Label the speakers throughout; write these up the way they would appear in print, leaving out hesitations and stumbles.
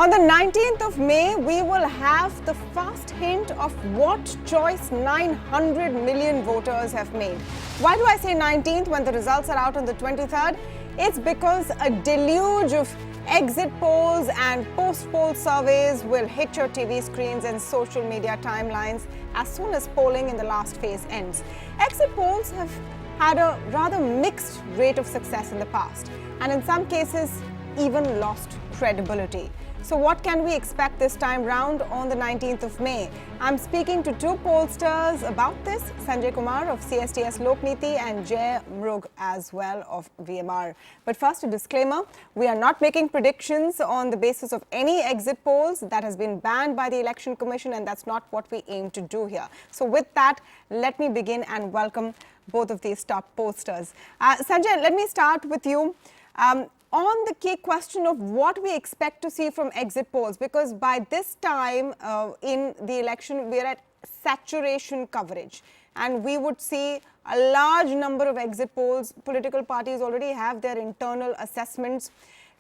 Speaker 1: On the 19th of May, we will have the first hint of what choice 900 million voters have made. Why do I say 19th when the results are out on the 23rd? It's because a deluge of exit polls and post-poll surveys will hit your TV screens and social media timelines as soon as polling in the last phase ends. Exit polls have had a rather mixed rate of success in the past, and in some cases even lost credibility. So what can we expect this time round on the 19th of May? I'm speaking to two pollsters about this, Sanjay Kumar of CSTS Lokniti and Jay Mrug as well of VMR. But first, a disclaimer, we are not making predictions on the basis of any exit polls. That has been banned by the Election Commission, and that's not what we aim to do here. So with that, let me begin and welcome both of these top pollsters. Sanjay, let me start with you. On the key question of what we expect to see from exit polls, because by this time in the election, we are at saturation coverage, and we would see a large number of exit polls. Political parties already have their internal assessments.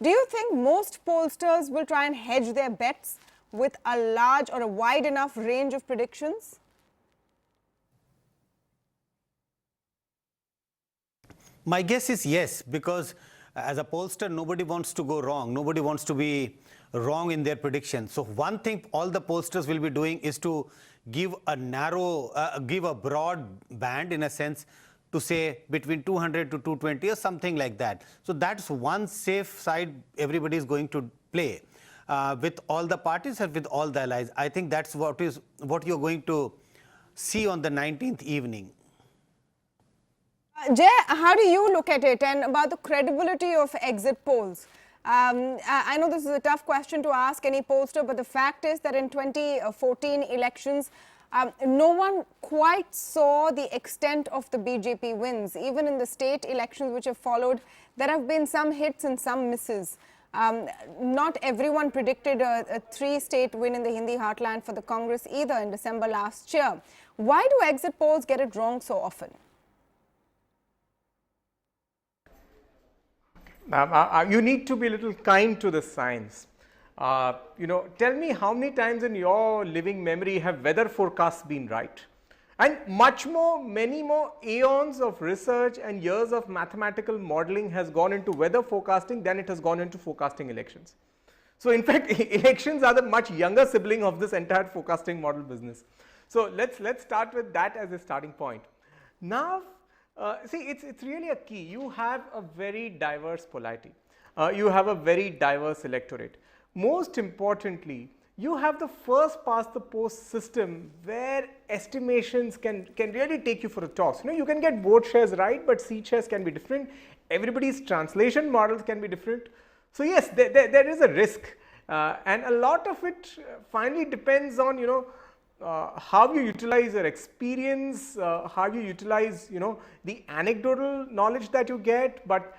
Speaker 1: Do you think most pollsters will try and hedge their bets with a large or a wide enough range of predictions?
Speaker 2: My guess is yes, because as a pollster, nobody wants to go wrong. Nobody wants to be wrong in their predictions. So one thing all the pollsters will be doing is to give a broad band, in a sense, to say between 200 to 220 or something like that. So that's one safe side everybody is going to play with all the parties and with all the allies. I think that's what you're going to see on the 19th evening.
Speaker 1: Jay, how do you look at it, and about the credibility of exit polls? I know this is a tough question to ask any pollster, but the fact is that in 2014 elections, no one quite saw the extent of the BJP wins. Even in the state elections which have followed, there have been some hits and some misses. Not everyone predicted a three-state win in the Hindi heartland for the Congress either in December last year. Why do exit polls get it wrong so often?
Speaker 3: You need to be a little kind to the science. Tell me how many times in your living memory have weather forecasts been right? And many more eons of research and years of mathematical modeling has gone into weather forecasting than it has gone into forecasting elections. So in fact, elections are the much younger sibling of this entire forecasting model business. So let's start with that as a starting point. Now, see, it's really a key. You have a very diverse polity. You have a very diverse electorate. Most importantly, you have the first past the post system where estimations can really take you for a toss. You can get vote shares right, but seat shares can be different. Everybody's translation models can be different. So yes, there is a risk, and a lot of it finally depends on how you utilize your experience, how you utilize the anecdotal knowledge that you get, but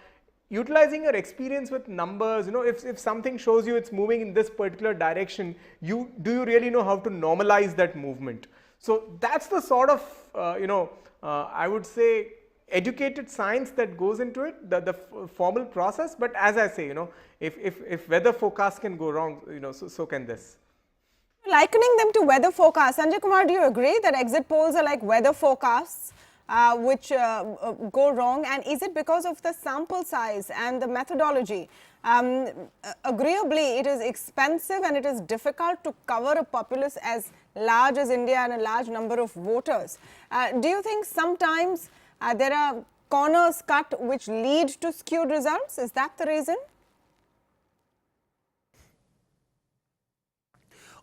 Speaker 3: utilizing your experience with numbers. If something shows you it's moving in this particular direction, do you really know how to normalize that movement? So that's the sort of I would say educated science that goes into it, the formal process. But as I say, if weather forecasts can go wrong, so can this.
Speaker 1: Likening them to weather forecasts, Sanjay Kumar, do you agree that exit polls are like weather forecasts which go wrong? And is it because of the sample size and the methodology? Agreeably, it is expensive and it is difficult to cover a populace as large as India and a large number of voters. Do you think sometimes there are corners cut which lead to skewed results? Is that the reason?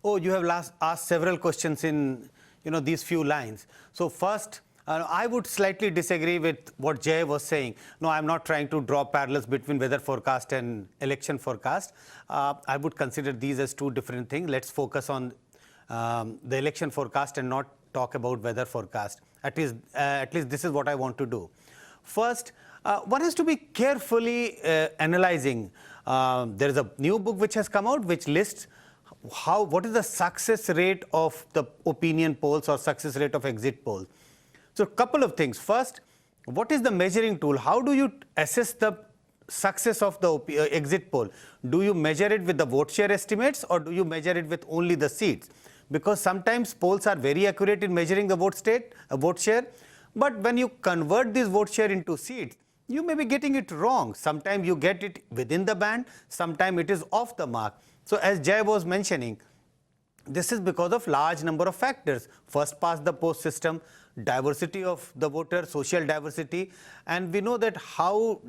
Speaker 2: Oh, you have asked several questions in these few lines. So first, I would slightly disagree with what Jay was saying. No, I'm not trying to draw parallels between weather forecast and election forecast. I would consider these as two different things. Let's focus on the election forecast and not talk about weather forecast. At least this is what I want to do. First, one has to be carefully analyzing. There is a new book which has come out which lists what is the success rate of the opinion polls or success rate of exit polls. So a couple of things. First, what is the measuring tool? How do you assess the success of the exit poll? Do you measure it with the vote share estimates, or do you measure it with only the seats? Because sometimes polls are very accurate in measuring the vote share, but when you convert this vote share into seats, you may be getting it wrong. Sometimes you get it within the band, sometimes it is off the mark. So as Jay was mentioning, this is because of large number of factors. First past the post system, diversity of the voter, social diversity, and we know that how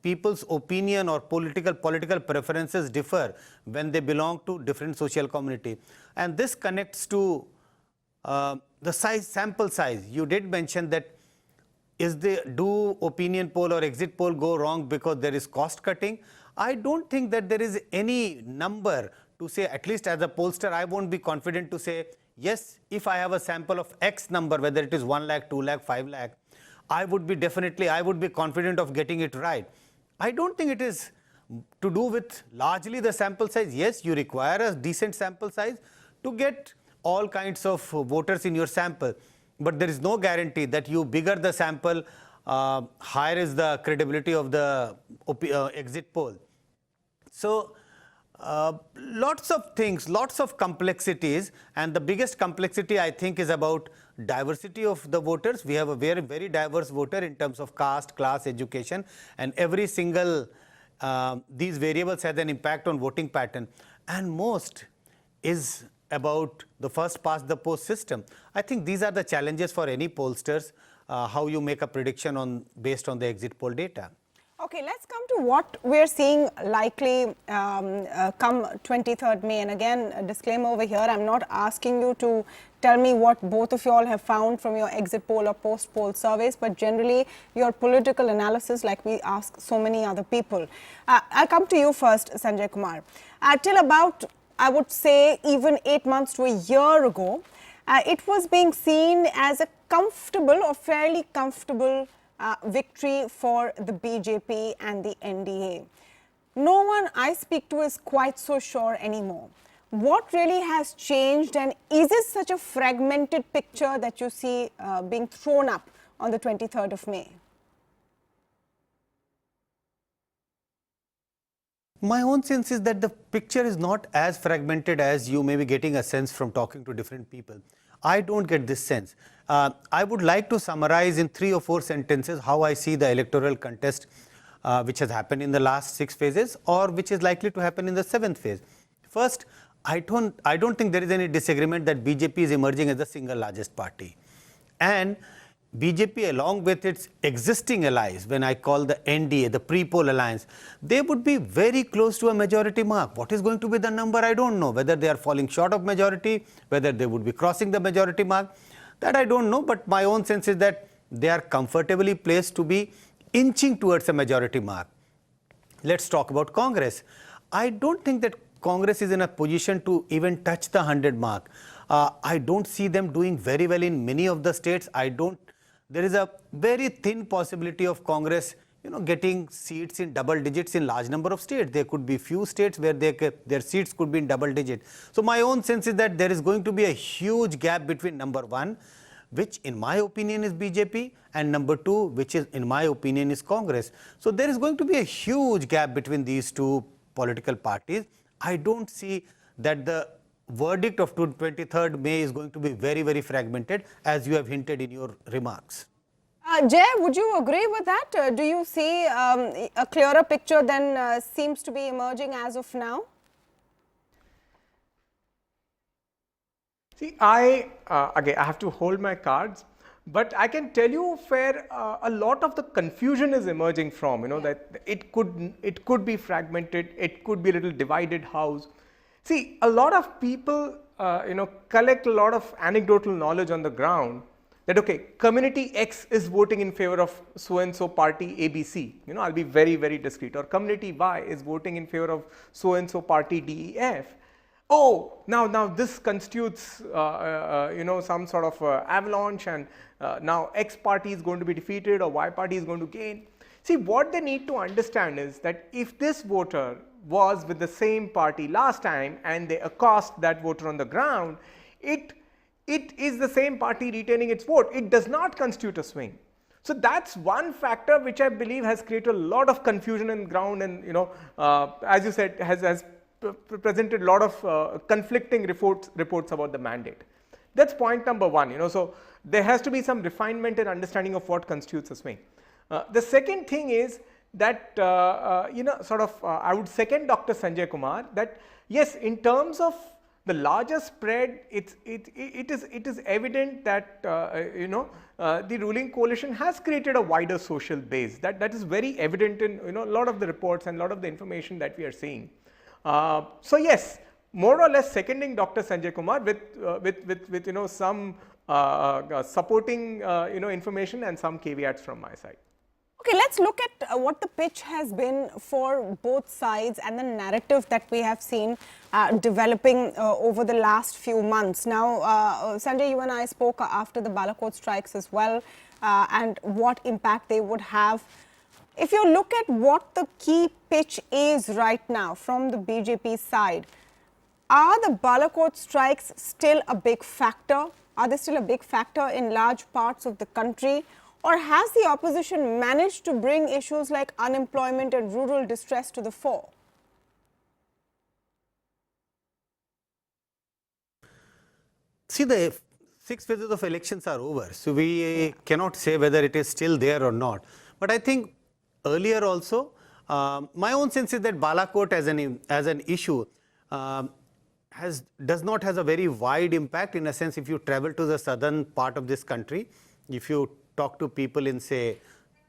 Speaker 2: people's opinion or political preferences differ when they belong to different social community. And this connects to the sample size. You did mention that do opinion poll or exit poll go wrong because there is cost cutting? I don't think that there is any number to say, at least as a pollster, I won't be confident to say, yes, if I have a sample of X number, whether it is 1 lakh, 2 lakh, 5 lakh, I would be confident of getting it right. I don't think it is to do with largely the sample size. Yes, you require a decent sample size to get all kinds of voters in your sample, but there is no guarantee that you bigger the sample, higher is the credibility of the exit poll. So lots of things, lots of complexities, and the biggest complexity I think is about diversity of the voters. We have a very, very diverse voter in terms of caste, class, education, and every single these variables have an impact on voting pattern, and most is about the first past the post system. I think these are the challenges for any pollsters, how you make a prediction based on the exit poll data.
Speaker 1: Okay, let's come to what we're seeing likely come 23rd May. And again, a disclaimer over here, I'm not asking you to tell me what both of you all have found from your exit poll or post poll surveys, but generally your political analysis, like we ask so many other people. I'll come to you first, Sanjay Kumar. Till about, I would say, even 8 months to a year ago, it was being seen as a comfortable or fairly comfortable victory for the BJP and the NDA. No one I speak to is quite so sure anymore. What really has changed, and is it such a fragmented picture that you see being thrown up on the 23rd of May?
Speaker 2: My own sense is that the picture is not as fragmented as you may be getting a sense from talking to different people. I don't get this sense. I would like to summarize in 3 or 4 sentences how I see the electoral contest which has happened in the last 6 phases or which is likely to happen in the 7th phase. First, I don't think there is any disagreement that BJP is emerging as the single largest party. And BJP, along with its existing allies, when I call the NDA, the pre-poll alliance, they would be very close to a majority mark. What is going to be the number, I don't know. Whether they are falling short of majority, whether they would be crossing the majority mark, that I don't know. But my own sense is that they are comfortably placed to be inching towards a majority mark. Let's talk about Congress. I don't think that Congress is in a position to even touch the 100 mark. I don't see them doing very well in many of the states. There is a very thin possibility of Congress, getting seats in double digits in large number of states. There could be few states where their seats could be in double digit. So my own sense is that there is going to be a huge gap between number 1, which in my opinion is BJP, and number 2, which is in my opinion is Congress. So there is going to be a huge gap between these two political parties. I don't see that the verdict of 23rd May is going to be very, very fragmented, as you have hinted in your remarks.
Speaker 1: Jay, would you agree with that? Do you see a clearer picture than seems to be emerging as of now?
Speaker 3: See, again, I have to hold my cards, but I can tell you where a lot of the confusion is emerging from, that it could be fragmented, it could be a little divided house. See, a lot of people, collect a lot of anecdotal knowledge on the ground that, okay, community X is voting in favor of so-and-so party ABC. I'll be very, very discreet. Or community Y is voting in favor of so-and-so party DEF. Oh, now this constitutes, some sort of avalanche, and now X party is going to be defeated or Y party is going to gain. See, what they need to understand is that if this voter was with the same party last time and they accost that voter on the ground, it is the same party retaining its vote. It does not constitute a swing. So that's one factor which I believe has created a lot of confusion in ground, and as you said, has presented a lot of conflicting reports about the mandate. That's point number one. So there has to be some refinement and understanding of what constitutes a swing. The second thing is that I would second Dr. Sanjay Kumar that yes, in terms of the larger spread, it is evident that the ruling coalition has created a wider social base. That is very evident in a lot of the reports and a lot of the information that we are seeing. So yes, more or less seconding Dr. Sanjay Kumar with some supporting information and some caveats from my side.
Speaker 1: Okay, let's look at what the pitch has been for both sides and the narrative that we have seen developing over the last few months. Now, Sanjay, you and I spoke after the Balakot strikes as well, and what impact they would have. If you look at what the key pitch is right now from the BJP side, are the Balakot strikes still a big factor? Are they still a big factor in large parts of the country? Or has the opposition managed to bring issues like unemployment and rural distress to the fore?
Speaker 2: See, the 6 phases of elections are over, so we cannot say whether it is still there or not. But I think earlier also, my own sense is that Balakot as an issue does not have a very wide impact. In a sense, if you travel to the southern part of this country, if you talk to people in, say,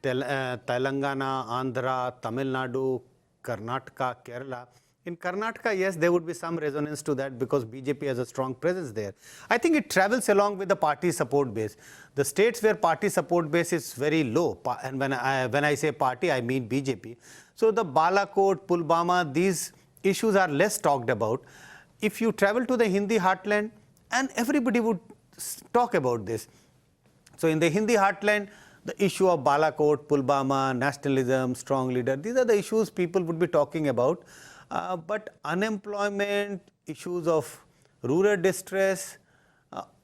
Speaker 2: Telangana, Andhra, Tamil Nadu, Karnataka, Kerala. In Karnataka, yes, there would be some resonance to that because BJP has a strong presence there. I think it travels along with the party support base. The states where party support base is very low, and when I say party, I mean BJP. So the Balakot, Pulwama, these issues are less talked about. If you travel to the Hindi heartland, and everybody would talk about this. So in the Hindi heartland, the issue of Balakot, Pulwama, nationalism, strong leader, these are the issues people would be talking about. But unemployment, issues of rural distress,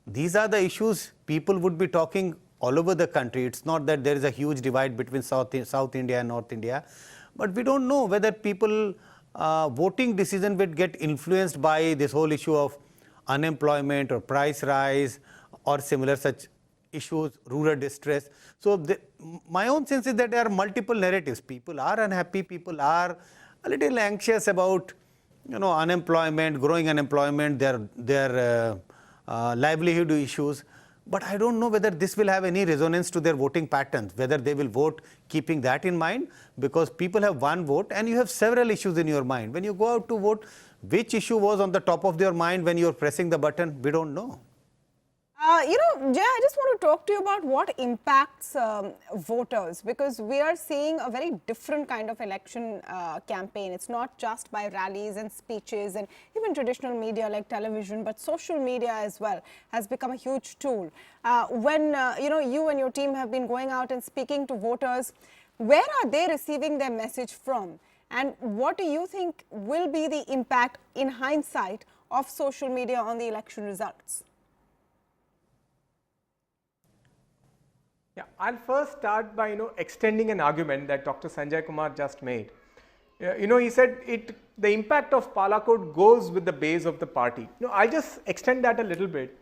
Speaker 2: these are the issues people would be talking all over the country. It's not that there is a huge divide between South India and North India. But we don't know whether people voting decision would get influenced by this whole issue of unemployment or price rise or similar such issues, rural distress. So my own sense is that there are multiple narratives. People are unhappy, people are a little anxious about unemployment, growing unemployment, their livelihood issues. But I don't know whether this will have any resonance to their voting patterns, whether they will vote keeping that in mind, because people have one vote and you have several issues in your mind. When you go out to vote, which issue was on the top of your mind when you're pressing the button? We don't know.
Speaker 1: Jay, I just want to talk to you about what impacts voters, because we are seeing a very different kind of election campaign. It's not just by rallies and speeches and even traditional media like television, but social media as well has become a huge tool. When you and your team have been going out and speaking to voters, where are they receiving their message from? And what do you think will be the impact in hindsight of social media on the election results?
Speaker 3: Yeah, I'll first start by extending an argument that Dr. Sanjay Kumar just made. He said the impact of Balakot goes with the base of the party. I'll just extend that a little bit.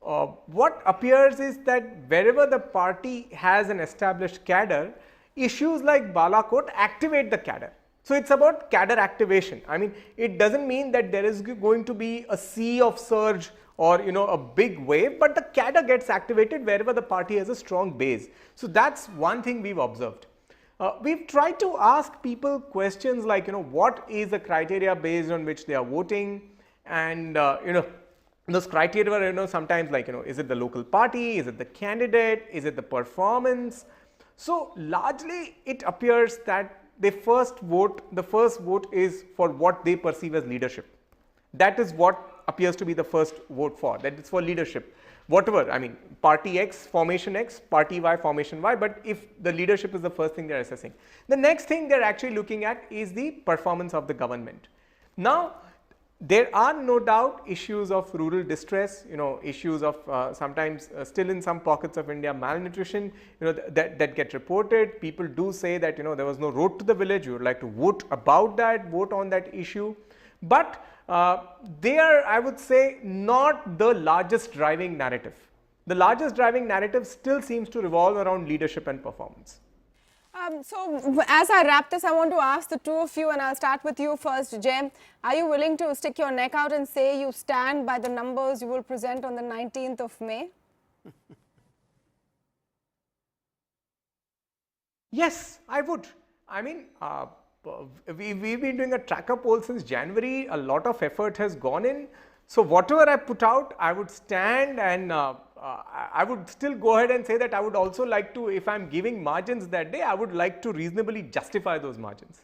Speaker 3: What appears is that wherever the party has an established cadre, issues like Balakot activate the cadre. So it's about cadre activation. I mean, it doesn't mean that there is going to be a sea of surge or a big wave, but the cadre gets activated wherever the party has a strong base. So that's one thing we've observed. We've tried to ask people questions like what is the criteria based on which they are voting, and those criteria were sometimes like is it the local party, is it the candidate, is it the performance. So largely it appears that the first vote is for what they perceive as leadership. That is what appears to be the first vote for, that is for leadership. Whatever, I mean, party X, formation X, party Y, formation Y, but if the leadership is the first thing they're assessing. The next thing they're actually looking at is the performance of the government. Now, There are no doubt issues of rural distress, issues of sometimes still in some pockets of India malnutrition, that get reported. People do say that there was no road to the village. You would like to vote on that issue, but they are, I would say, not the largest driving narrative. The largest driving narrative still seems to revolve around leadership and performance.
Speaker 1: So, as I wrap this, I want to ask the two of you, and I'll start with you first, Jay. Are you willing to stick your neck out and say you stand by the numbers you will present on the 19th of May?
Speaker 3: Yes, I would. I mean, we've been doing a tracker poll since January. A lot of effort has gone in. So whatever I put out, I would stand, and I would still go ahead and say that I would also like to, if I'm giving margins that day, I would like to reasonably justify those margins.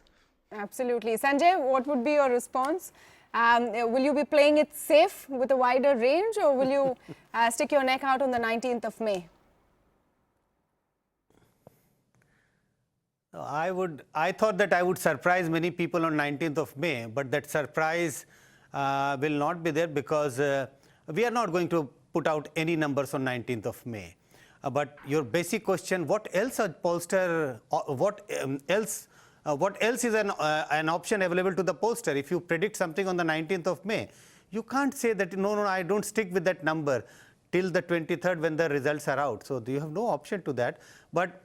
Speaker 1: Absolutely. Sanjay, what would be your response? Will you be playing it safe with a wider range, or will you stick your neck out on the 19th of May?
Speaker 2: I thought that I would surprise many people on 19th of May, but that surprise will not be there, because we are not going to put out any numbers on 19th of May. But your basic question, what else a pollster, what else is an option available to the pollster? If you predict something on the 19th of May, you can't say that, no, I don't stick with that number till the 23rd when the results are out. So you have no option to that. But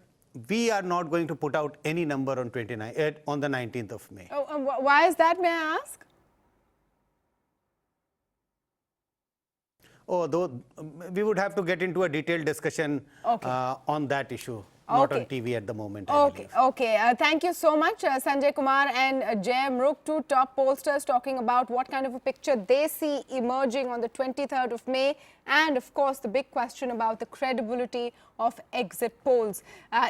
Speaker 2: we are not going to put out any number on on the 19th of May.
Speaker 1: Oh, why is that, may I ask?
Speaker 2: Though we would have to get into a detailed discussion on that issue, not on TV at the moment.
Speaker 1: Okay. Thank you so much, Sanjay Kumar and Jay Mruk, two top pollsters, talking about what kind of a picture they see emerging on the 23rd of May, and of course the big question about the credibility of exit polls.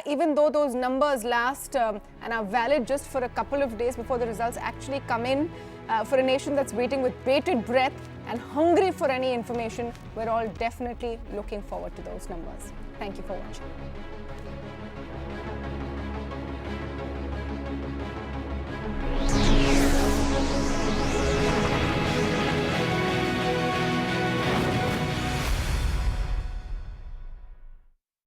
Speaker 1: Even though those numbers last and are valid just for a couple of days before the results actually come in, for a nation that's waiting with bated breath and hungry for any information, we're all definitely looking forward to those numbers. Thank you for watching.